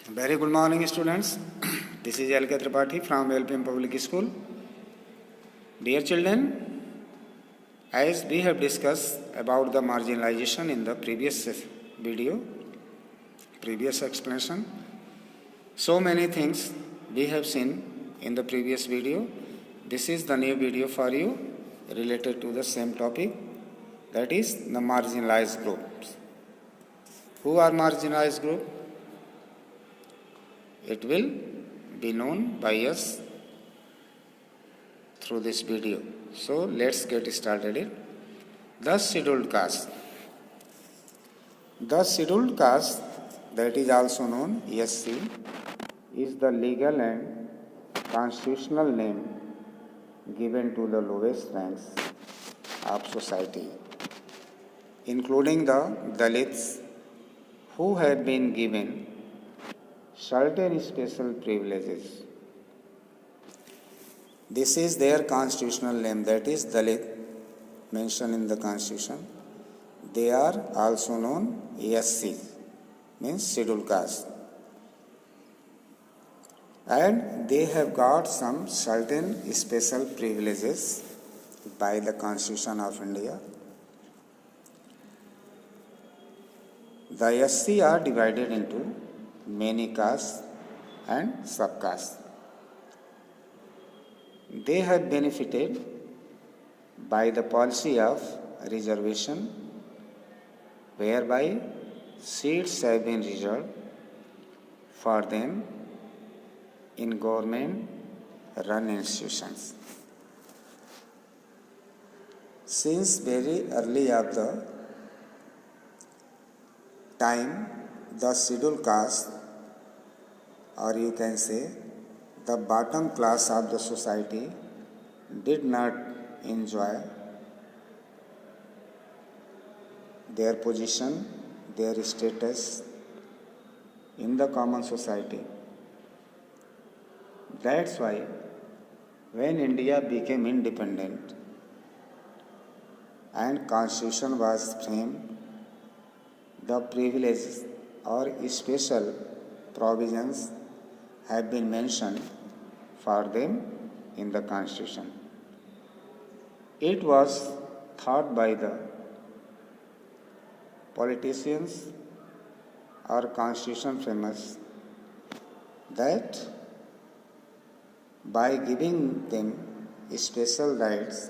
Very good morning, students. This is L.K. Tripathi from LPM Public School. Dear children, as we have discussed about the marginalization in the previous video, previous explanation, so many things we have seen in the previous video. This is the new video for you related to the same topic, that is the marginalized groups. Who are marginalized group? It will be known by us through this video. So let's get started. The scheduled caste. The scheduled caste, that is also known SC, is the legal and constitutional name given to the lowest ranks of society, including the Dalits, who have been given certain special privileges. This is their constitutional name, that is Dalit, mentioned in the constitution. They are also known SC, means scheduled caste. And they have got some certain special privileges by the Constitution of India. The SC are divided into many castes and subcastes. They have benefited by the policy of reservation, whereby seats have been reserved for them in government-run institutions. Since very early of the time, the scheduled caste, or you can say the bottom class of the society, did not enjoy their position, their status in the common society. That's why when India became independent and constitution was framed, the privileges or special provisions have been mentioned for them in the constitution. It was thought by the politicians or constitution framers that by giving them special rights,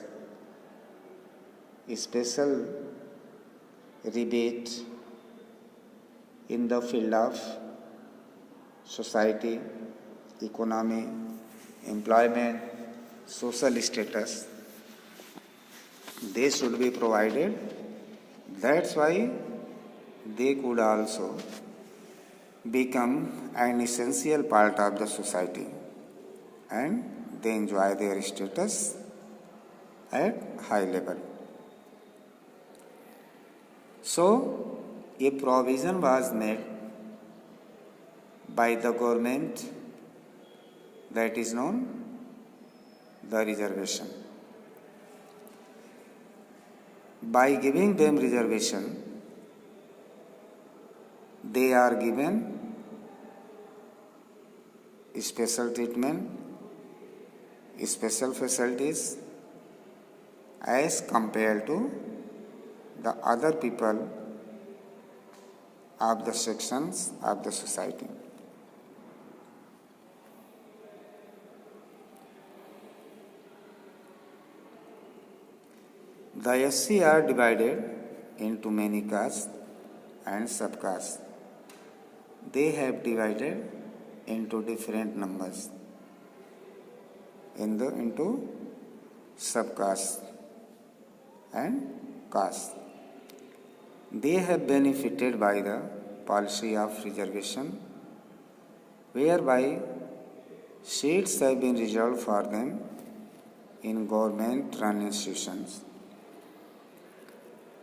special rebate in the field of society, economy, employment, social status, they should be provided. That's why they could also become an essential part of the society and they enjoy their status at high level. So, a provision was made by the government that is known the reservation. By giving them reservation, they are given special treatment, special facilities as compared to the other people of the sections of the society. The SC are divided into many castes and subcastes. They have divided into different numbers into subcastes and castes. They have benefited by the policy of reservation, whereby seats have been reserved for them in government-run institutions.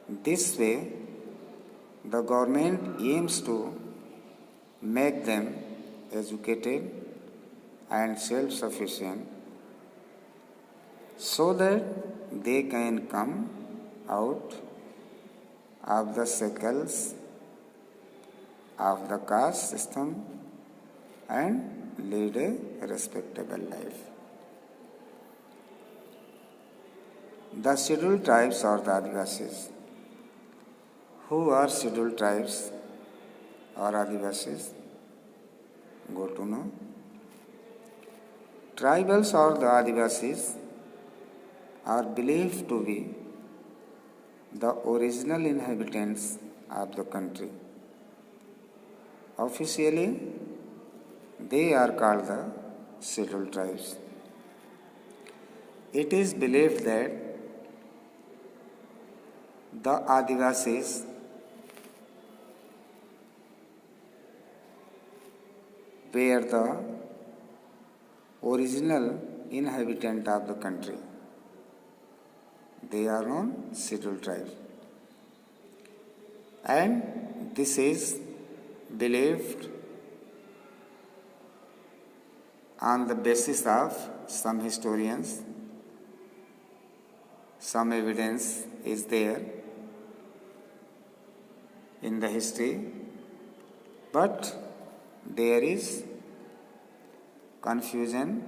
This way, the government aims to make them educated and self-sufficient so that they can come out of the shackles of the caste system and lead a respectable life. The scheduled tribes or the Adivasis. Who are scheduled tribes or Adivasis? Go to know. Tribals or the Adivasis are believed to be the original inhabitants of the country. Officially, they are called the scheduled tribes. It is believed that the Adivasis were the original inhabitant of the country. They are known scheduled tribes. And this is believed on the basis of some historians. Some evidence is there in the history, but there is confusion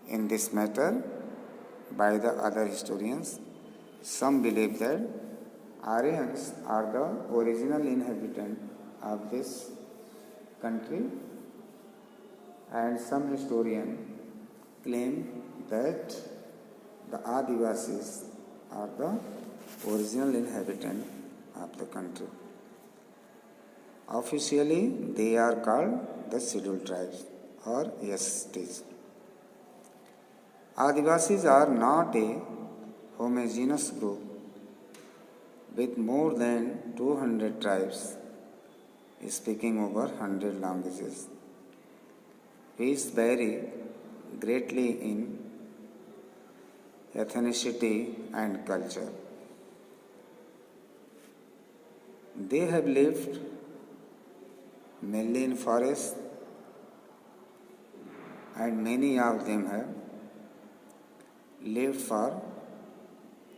in this matter by the other historians. Some believe that Aryans are the original inhabitant of this country, and some historians claim that the Adivasis are the original inhabitant of the country. Officially, they are called the scheduled tribes or STs. Adivasis are not a homogeneous group with more than 200 tribes speaking over 100 languages, which vary greatly in ethnicity and culture. They have lived mainly in forests, and many of them have lived for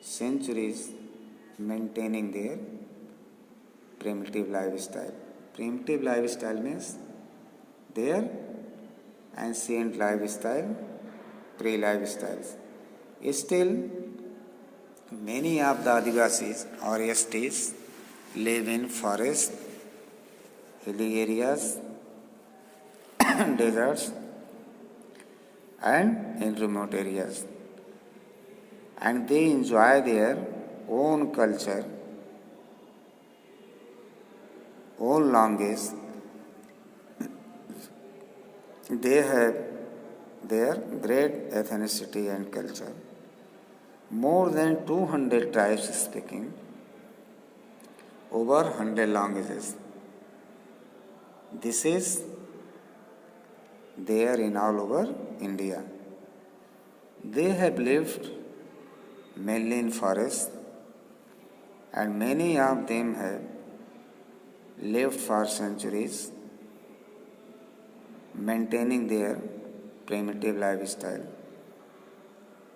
centuries maintaining their primitive lifestyle. Primitive lifestyle means their ancient lifestyle, pre-lifestyles. Still, many of the Adivasis or STs live in forests, hilly areas, deserts, and in remote areas. And they enjoy their own culture, own language. They have their great ethnicity and culture. More than 200 tribes speaking over 100 languages. This is there in all over India. They have lived mainly in forests, and many of them have lived for centuries maintaining their primitive lifestyle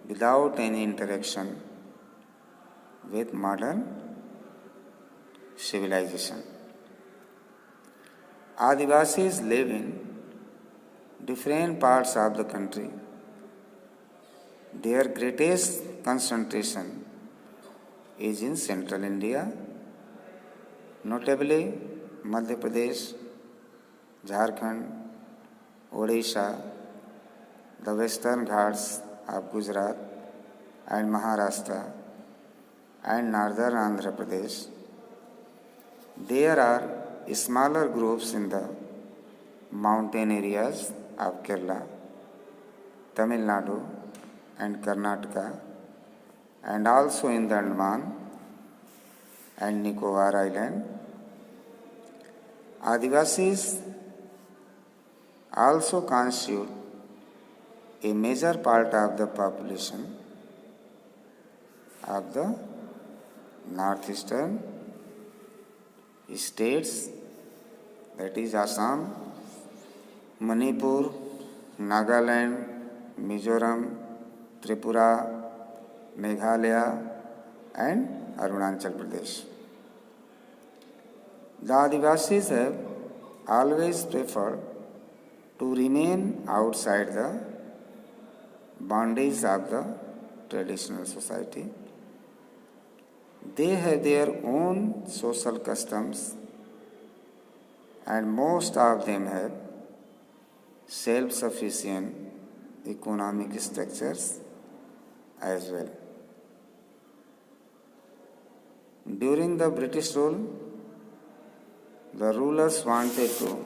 without any interaction with modern civilization. Adivasis live in different parts of the country. Their greatest concentration is in central India, notably Madhya Pradesh, Jharkhand, Odisha, the western Ghats of Gujarat and Maharashtra, and northern Andhra Pradesh. There are smaller groups in the mountain areas of Kerala, Tamil Nadu, and Karnataka, and also in the Andaman and Nicobar Island. Adivasis also constitute a major part of the population of the northeastern states, that is Assam, Manipur, Nagaland, Mizoram, Tripura, Meghalaya, and Arunachal Pradesh. The Adivasis have always prefer to remain outside the boundaries of the traditional society. They have their own social customs, and most of them have self-sufficient economic structures as well. During the British rule, the rulers wanted to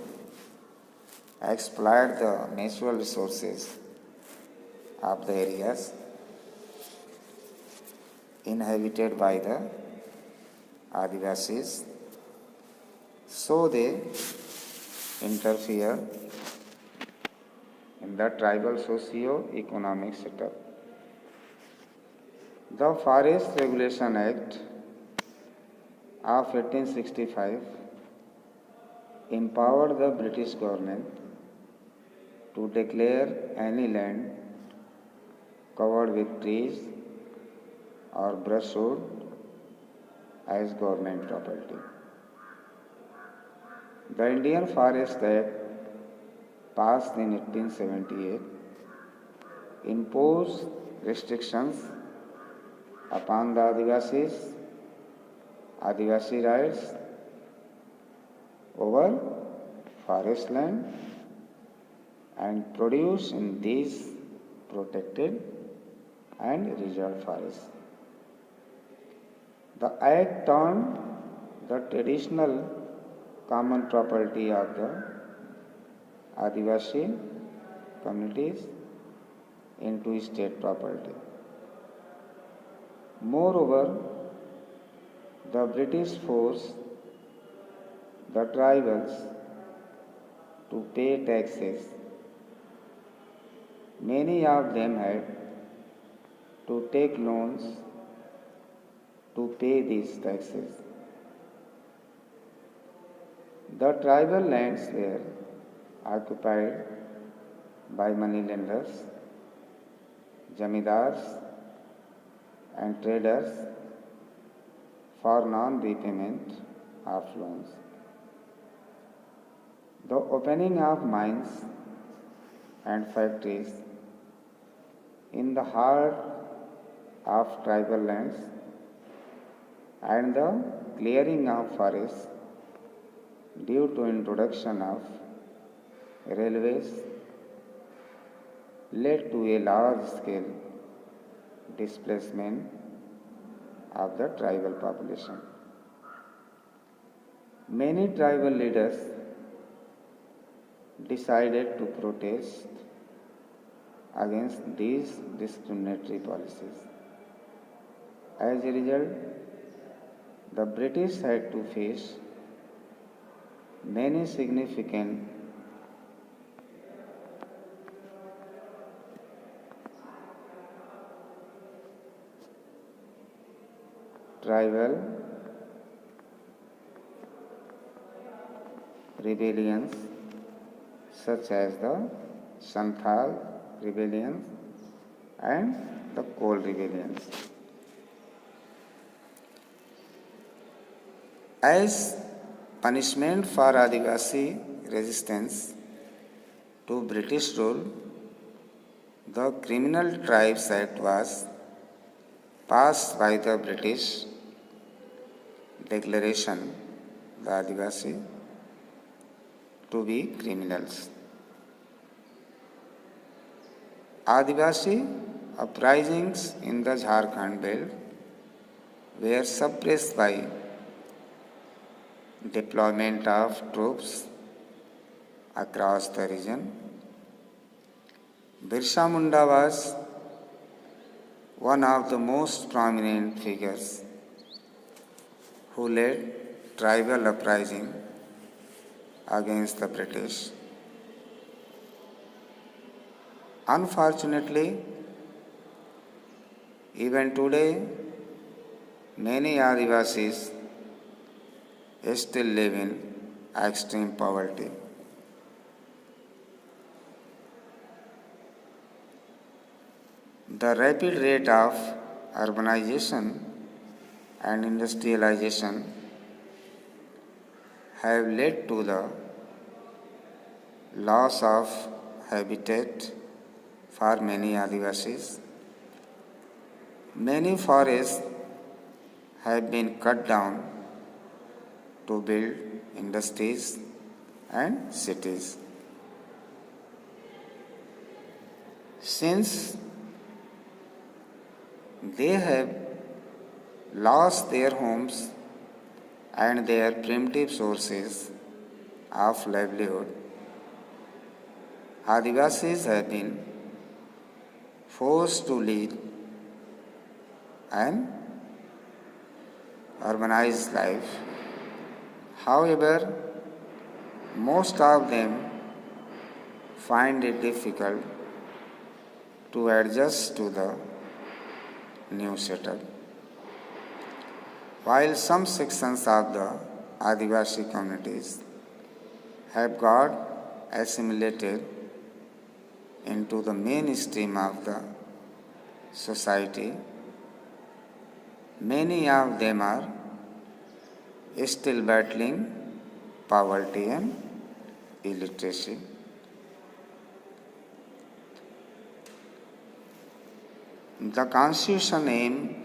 exploit the natural resources of the areas inhabited by the Adivasis, so they interfere in the tribal socio-economic setup. The Forest Regulation Act of 1865 empowered the British government to declare any land covered with trees or brushwood as government property. The Indian Forest Act, passed in 1878, imposed restrictions upon the Adivasi rights over forest land and produce in these protected and reserved forests. The Act turned the traditional common property of the Adivasi communities into state property. Moreover, the British forced the tribals to pay taxes. Many of them had to take loans to pay these taxes. The tribal lands were occupied by moneylenders, jamidars, and traders for non-repayment of loans. The opening of mines and factories in the heart of tribal lands and the clearing of forests due to introduction of railways led to a large scale displacement of the tribal population. Many tribal leaders decided to protest against these discriminatory policies. As a result, the British had to face many significant tribal rebellions such as the Santhal rebellions and the Kol rebellions. As punishment for Adivasi resistance to British rule, the Criminal Tribes Act was passed by the British declaration the Adivasi to be criminals. Adivasi uprisings in the Jharkhand belt were suppressed by deployment of troops across the region. Birsa Munda was one of the most prominent figures who led tribal uprising against the British. Unfortunately, even today, many Adivasis still live in extreme poverty. The rapid rate of urbanization and industrialization have led to the loss of habitat for many Adivasis. Many forests have been cut down to build industries and cities. Since they have lost their homes and their primitive sources of livelihood, Adivasis have been forced to lead an urbanized life. However, most of them find it difficult to adjust to the new setup. While some sections of the Adivasi communities have got assimilated into the mainstream of the society, many of them are still battling poverty and illiteracy. The Constitution aims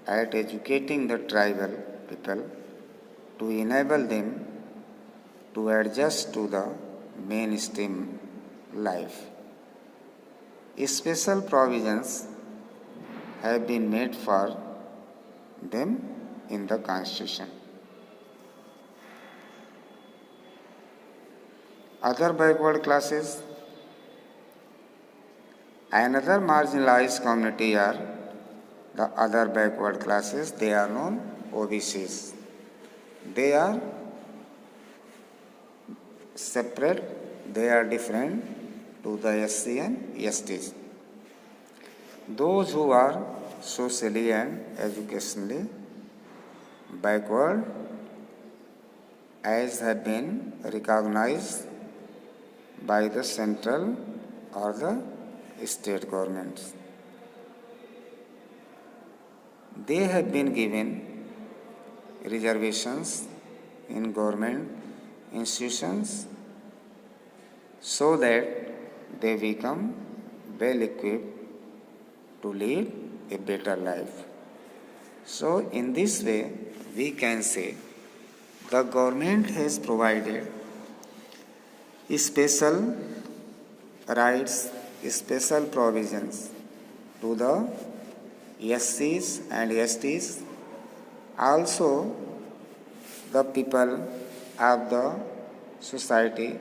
at educating the tribal people to enable them to adjust to the mainstream life. Special provisions have been made for them in the Constitution. Other backward classes. Another marginalized community are the other backward classes. They are known OBCs. They are separate, they are different to the SC and STs. Those who are socially and educationally backward, as have been recognized by the central or the state governments. They have been given reservations in government institutions so that they become well equipped to lead a better life. So in this way we can say the government has provided special rights, special provisions to the SCs and STs, also the people of the society,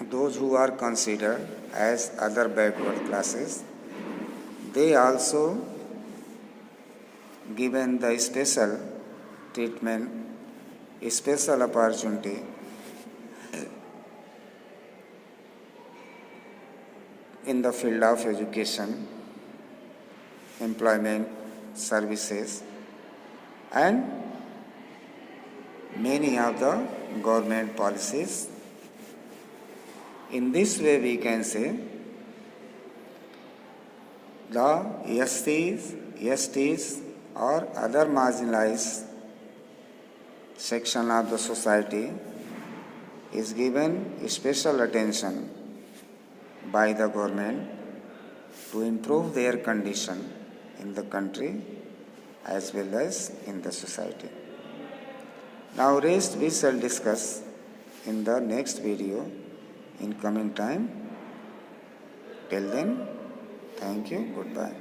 those who are considered as other backward classes, they also given the special treatment, special opportunity in the field of education, employment, services, and many of the government policies. In this way we can say the SCs, STs or other marginalized section of the society is given special attention by the government to improve their condition in the country as well as in the society. Now rest we shall discuss in the next video in coming time. Till then, thank you, goodbye.